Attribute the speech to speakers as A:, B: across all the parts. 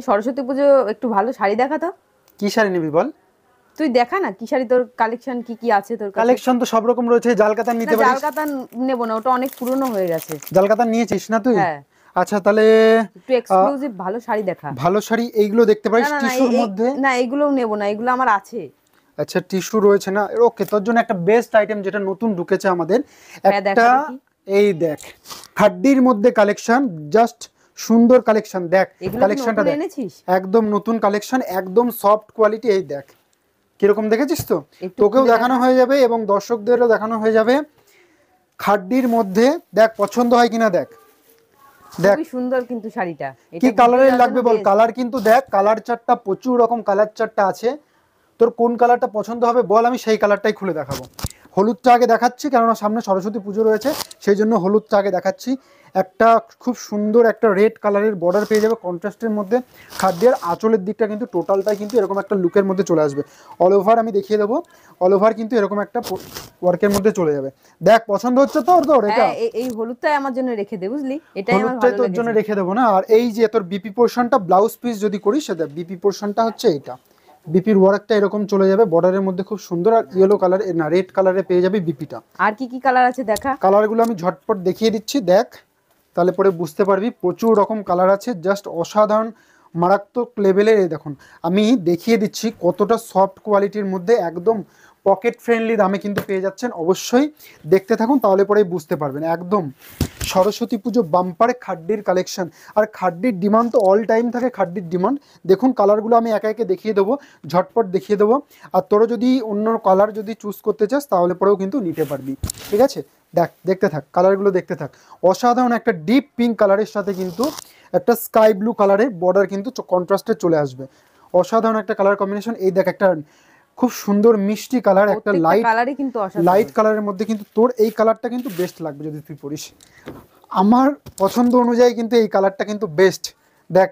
A: সরস্বতী পুজো একটু ভালো শাড়ি দেখা তো।
B: কি শাড়ি নিবি বল?
A: তুই দেখা না কি শাড়ি, তোর কালেকশন কি কি আছে তোর কাছে?
B: কালেকশন তো সব রকম রয়েছে। জালকাতান নিতে পারিস।
A: জালকাতা নেব না, ওটা অনেক পুরনো হয়ে গেছে।
B: জালকাতান নিয়েছিস না তুই?
A: হ্যাঁ।
B: আচ্ছা তাহলে
A: একটু এক্সক্লুসিভ ভালো শাড়ি দেখা।
B: ভালো শাড়ি এইগুলো দেখতে পারিস টিস্যুর মধ্যে।
A: না এগুলোও নেব না, এগুলো আমার আছে।
B: আচ্ছা টিস্যু রয়েছে না? ওকে, তোর জন্য একটা বেস্ট আইটেম যেটা নতুন ঢুকেছে আমাদের একটা। এই দেখ হাড্ডির মধ্যে কালেকশন, জাস্ট সুন্দর কালেকশন। দেখ কালেকশনটা দেখ, একদম নতুন কালেকশন, একদম সফট কোয়ালিটি। এই দেখ কিরকম দেখেছিস তো? তোকেও দেখানো হয়ে যাবে এবং দর্শকদেরও দেখানো হয়ে যাবে। খাড্ডির মধ্যে দেখ পছন্দ হয় কিনা দেখ। দেখ
A: সুন্দর কিন্তু শাড়িটা
B: কি কালারের লাগবে বল? কালার কিন্তু দেখ, কালার চারটা প্রচুর রকম কালার চারটা আছে। তোর কোন কালারটা পছন্দ হবে বল, আমি সেই কালারটাই খুলে দেখাবো। হলুদটা আগে দেখাচ্ছি, কেননা সামনে সরস্বতী পুজো রয়েছে, সেই জন্য হলুদটা আগে দেখাচ্ছি। একটা খুব সুন্দর একটা রেড কালারের বর্ডার পেয়ে যাবে কন্ট্রাস্টের মধ্যে। খাদ্যের আঁচলের দিকটা কিন্তু টোটালটাই কিন্তু এরকম একটা লুকের মধ্যে চলে আসবে। অল ওভার আমি দেখিয়ে দেবো, অল ওভার কিন্তু এরকম একটা ওয়ার্কের মধ্যে চলে যাবে। দেখ পছন্দ হচ্ছে তোর? এটা
A: এই হলুদটাই আমার জন্য রেখে দে, বুঝলি? এটাই আমার
B: হলুদটাই তোর জন্য রেখে দেবো না। আর এই যে তোর বিপি পোর্শনটা ব্লাউজ পিস যদি করিস, সেটা বিপি পোর্শনটা হচ্ছে এইটা। বিপির ওয়ার্কটা এরকম চলে যাবে বর্ডারের মধ্যে, খুব সুন্দর। আর ইয়েলো কালার না রেড কালারে পেয়ে যাবে বিপিটা।
A: আর কি কি কালার আছে দেখা।
B: কালারগুলো আমি ঝটপট দেখিয়ে দিচ্ছি, দেখ তাহলে পরে বুঝতে পারবি। প্রচুর রকম কালার আছে, জাস্ট অসাধারণ মারাত্মক লেভেলের। এই দেখুন আমি দেখিয়ে দিচ্ছি কতটা সফট কোয়ালিটির মধ্যে, একদম পকেট ফ্রেন্ডলি দামে কিন্তু পেয়ে যাচ্ছেন। অবশ্যই দেখতে থাকুন, তাহলে পরেই বুঝতে পারবেন। একদম সরস্বতী পুজো বাম্পারে খাড্ডির কালেকশন। আর খাড্ডির ডিমান্ড তো অল টাইম থাকে, খাড্ডির ডিমান্ড। দেখুন কালারগুলো আমি একে একে দেখিয়ে দেবো, ঝটপট দেখিয়ে দেবো। আর তোরা যদি অন্য কালার যদি চুজ করতে চাস তাহলে পরেও কিন্তু নিতে পারবি, ঠিক আছে? দেখ দেখতে থাক, কালারগুলো দেখতে থাক। অসাধারণ একটা ডিপ পিঙ্ক কালারের সাথে কিন্তু একটা স্কাই ব্লু কালারের বর্ডার কিন্তু কন্ট্রাস্টে চলে আসবে। অসাধারণ একটা কালার কম্বিনেশন। এই দেখ একটা খুব সুন্দর মিষ্টি কালার, একটা লাইট কালারের মধ্যে কিন্তু তোর এই কালারটা কিন্তু বেস্ট লাগবে যদি তুই পরিস। আমার পছন্দ অনুযায়ী কিন্তু এই কালারটা কিন্তু বেস্ট। দেখ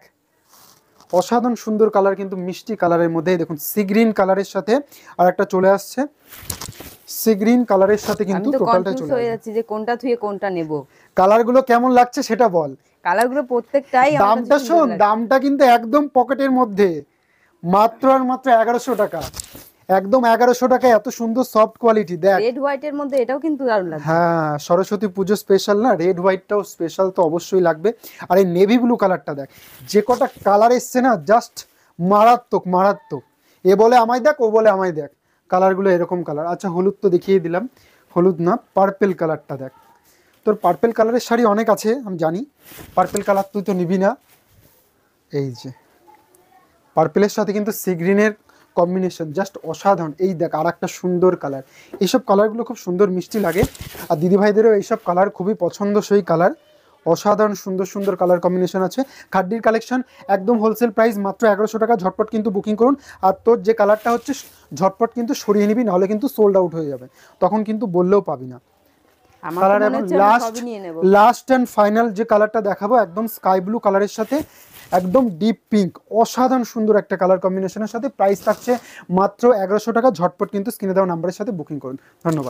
B: অসাধারণ সুন্দর কালার, কিন্তু মিষ্টি কালারের মধ্যে। দেখুন সি গ্রিন কালারের সাথে আর একটা চলে আসছে, সি গ্রিন কালারের সাথে কিন্তু টোটালটা চলে
A: যাচ্ছে যে কোনটা থুয়ে কোনটা নেব।
B: কালারগুলো কেমন লাগছে সেটা বল।
A: কালারগুলো প্রত্যেকটাই।
B: দামটা শোন, দামটা কিন্তু একদম পকেটের মধ্যে, মাত্র আর মাত্র 1100 টাকা। একদম 1100 টাকায় এত সুন্দর সফট কোয়ালিটি। দেখ
A: রেড হোয়াইটের মধ্যে এটাও কিন্তু দারুণ লাগছে।
B: হ্যাঁ সরস্বতী পুজো স্পেশাল না, রেড হোয়াইটটাও স্পেশাল তো অবশ্যই লাগবে। আর এই নেভি ব্লু কালারটা দেখ, যে কটা কালার এসছে না, জাস্ট মারাত্মক মারাত্মক। এ বলে আমায় দেখ, ও বলে আমায় দেখ, কালারগুলো এরকম কালার। আচ্ছা হলুদ তো দেখিয়ে দিলাম, হলুদ না পার্পেল কালারটা দেখ। তোর পার্পেল কালারের শাড়ি অনেক আছে আমি জানি, পার্পেল কালার তুই তো নিবি না। এই যে পার্পেলের সাথে কিন্তু সি গ্রিনের কম্বিনেশন জাস্ট অসাধারণ। এই দেখ আর একটা সুন্দর কালার। এইসব কালারগুলো খুব সুন্দর মিষ্টি লাগে, আর দিদিভাইদেরও এইসব কালার খুবই পছন্দসই কালার। অসাধারণ সুন্দর সুন্দর কালার কম্বিনেশন আছে। খাড্ডির কালেকশন একদম হোলসেল প্রাইস মাত্র 1100 টাকা। ঝটপট কিন্তু বুকিং করুন। আর তোর যে কালারটা হচ্ছে ঝটপট কিন্তু সরিয়ে নিবি, নাহলে কিন্তু সোল্ড আউট হয়ে যাবে, তখন কিন্তু বললেও পাবি না। কালার এবং লাস্ট অ্যান্ড ফাইনাল যে কালারটা দেখাবো, একদম স্কাই ব্লু কালারের সাথে একদম ডিপ পিঙ্ক, অসাধারণ সুন্দর একটা কালার কম্বিনেশনের সাথে। প্রাইস থাকছে মাত্র 1100 টাকা। ঝটপট কিন্তু স্ক্রিনে দেওয়া নাম্বারের সাথে বুকিং করুন। ধন্যবাদ।